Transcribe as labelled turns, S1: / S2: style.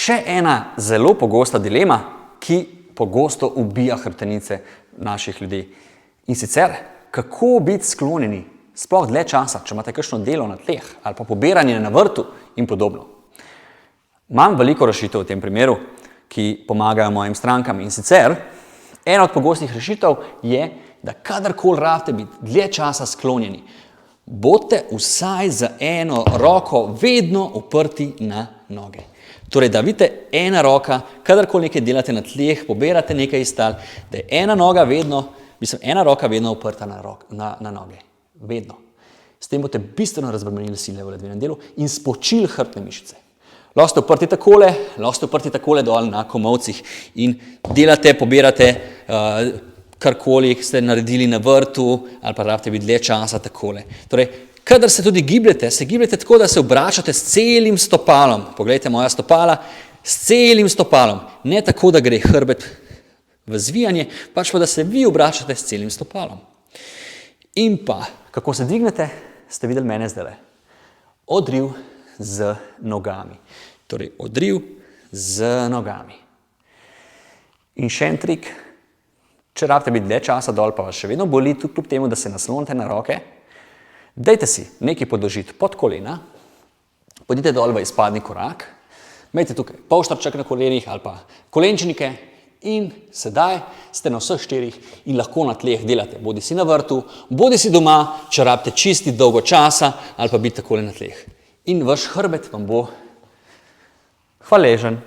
S1: še ena zelo pogosta dilema, ki pogosto ubija hrbtenice naših ljudi. In sicer, kako biti sklonjeni, sploh dlje časa, če imate kakšno delo na tleh ali pa pobiranje na vrtu in podobno. Imam veliko rešitev v tem primeru, ki pomagajo mojim strankam. In sicer, ena od pogostih rešitev je, da kadarkoli rabite biti dlje časa sklonjeni, bodite vsaj za eno roko vedno uprti na noge. Torej, da vidite ena roka, kadarkoli nekaj delate na tleh, pobirate nekaj iz tal, da je ena roka vedno uprta na noge. Vedno. S tem boste bistveno razbremenili sile v ledvenem delu in spočili hrbtne mišice. Lahko ste uprti takole dol na komolcih in delate, pobirate karkoli ste naredili na vrtu ali pa rabite biti dlje časa takole. Torej, kadar se tudi gibljete, se gibljete tako, da se obračate s celim stopalom. Poglejte moja stopala, s celim stopalom. Ne tako, da gre hrbet v zvijanje, pač pa da se vi obračate s celim stopalom. In pa, kako se dvignete, ste videli mene zdajle. Odriv z nogami. Torej, odriv z nogami. In še en trik, če rabite biti dlje časa dol, pa vas še vedno boli, tudi kljub temu, da se naslonite na roke, dajte si nekaj podložiti pod kolena, pojdite dol v izpadni korak, imejte tukaj polštrček na kolenih ali pa kolenčnike in sedaj ste na vseh štirih in lahko na tleh delate, bodi si na vrtu, bodi si doma, če rabite čisti dolgo časa ali pa biti takole na tleh. In vaš hrbet vam bo hvaležen.